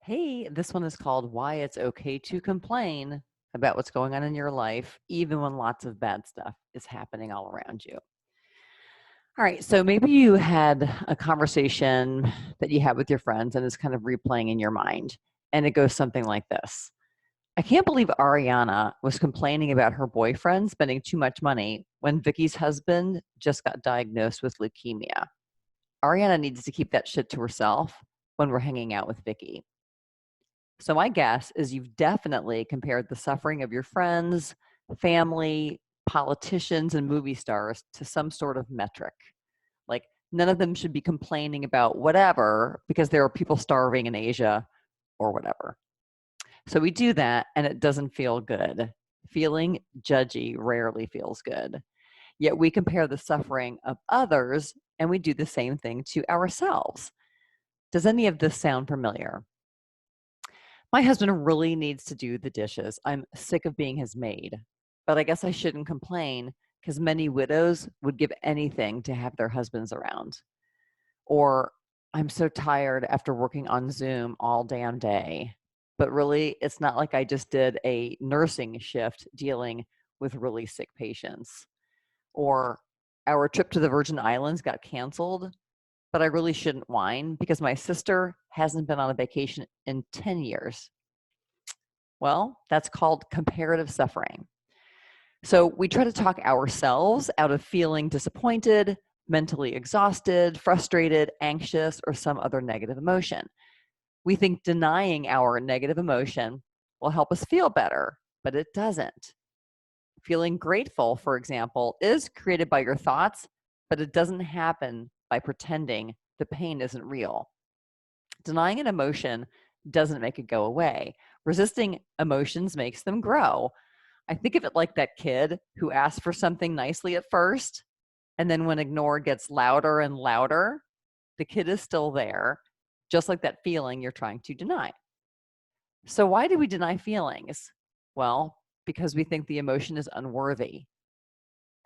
Hey, this one is called Why It's Okay to Complain About What's Going On in Your Life, even when lots of bad stuff is happening all around you. All right, so maybe you had a conversation that you had with your friends and it's kind of replaying in your mind, and it goes something like this. I can't believe Ariana was complaining about her boyfriend spending too much money when Vicky's husband just got diagnosed with leukemia. Ariana needs to keep that shit to herself when we're hanging out with Vicky. So my guess is you've definitely compared the suffering of your friends, family, politicians, and movie stars to some sort of metric. Like none of them should be complaining about whatever because there are people starving in Asia or whatever. So we do that and it doesn't feel good. Feeling judgy rarely feels good. Yet we compare the suffering of others and we do the same thing to ourselves. Does any of this sound familiar? My husband really needs to do the dishes. I'm sick of being his maid. But I guess I shouldn't complain because many widows would give anything to have their husbands around. Or I'm so tired after working on Zoom all damn day. But really, it's not like I just did a nursing shift dealing with really sick patients. Or our trip to the Virgin Islands got canceled, but I really shouldn't whine because my sister hasn't been on a vacation in 10 years. Well, that's called comparative suffering. So we try to talk ourselves out of feeling disappointed, mentally exhausted, frustrated, anxious, or some other negative emotion. We think denying our negative emotion will help us feel better, but it doesn't. Feeling grateful, for example, is created by your thoughts, but it doesn't happen by pretending the pain isn't real. Denying an emotion doesn't make it go away. Resisting emotions makes them grow. I think of it like that kid who asks for something nicely at first, and then when ignored gets louder and louder, the kid is still there, just like that feeling you're trying to deny. So, why do we deny feelings? Well, because we think the emotion is unworthy.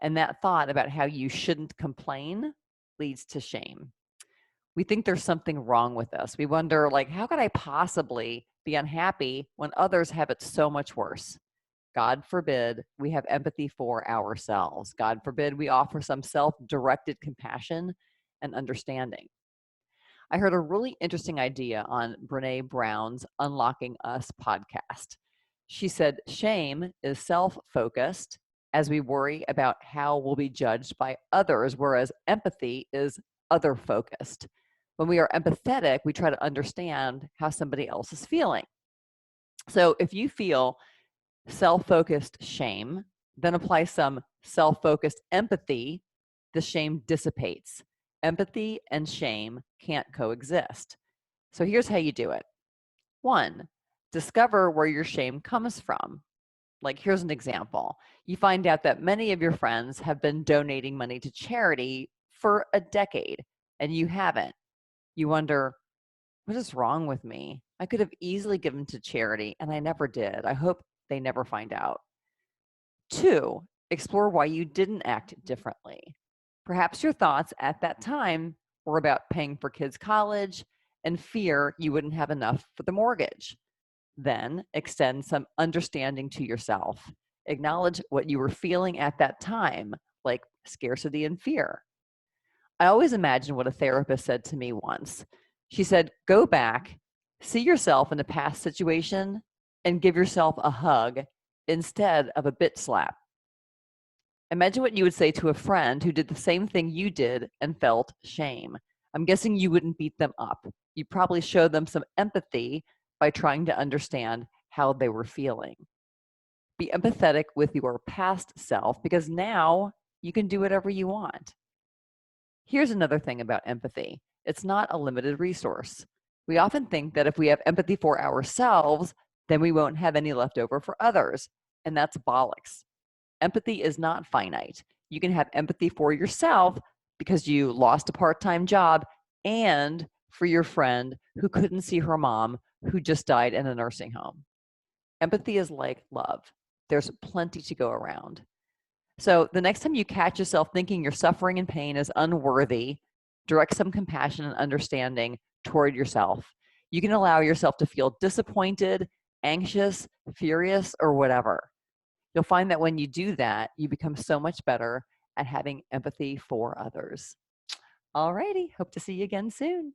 And that thought about how you shouldn't complain leads to shame. We think there's something wrong with us. We wonder, like, how could I possibly be unhappy when others have it so much worse? God forbid we have empathy for ourselves. God forbid we offer some self directed compassion and understanding. I heard a really interesting idea on Brene Brown's Unlocking Us podcast. She said, shame is self focused as we worry about how we'll be judged by others, whereas empathy is other focused. When we are empathetic, we try to understand how somebody else is feeling. So if you feel self-focused shame, then apply some self-focused empathy, the shame dissipates. Empathy and shame can't coexist. So here's how you do it. 1, discover where your shame comes from. Like, here's an example. You find out that many of your friends have been donating money to charity for a decade, and you haven't. You wonder, what is wrong with me? I could have easily given to charity, and I never did. I hope they never find out. 2, explore why you didn't act differently. Perhaps your thoughts at that time were about paying for kids' college and fear you wouldn't have enough for the mortgage. Then extend some understanding to yourself. Acknowledge what you were feeling at that time, like scarcity and fear. I always imagine what a therapist said to me once. She said, go back, see yourself in a past situation, and give yourself a hug instead of a bit slap. Imagine what you would say to a friend who did the same thing you did and felt shame. I'm guessing you wouldn't beat them up. You'd probably show them some empathy by trying to understand how they were feeling. Be empathetic with your past self because now you can do whatever you want. Here's another thing about empathy. It's not a limited resource. We often think that if we have empathy for ourselves, then we won't have any left over for others. And that's bollocks. Empathy is not finite. You can have empathy for yourself because you lost a part-time job and for your friend who couldn't see her mom who just died in a nursing home. Empathy is like love. There's plenty to go around. So the next time you catch yourself thinking your suffering and pain is unworthy, direct some compassion and understanding toward yourself. You can allow yourself to feel disappointed, anxious, furious, or whatever. You'll find that when you do that, you become so much better at having empathy for others. Alrighty, hope to see you again soon.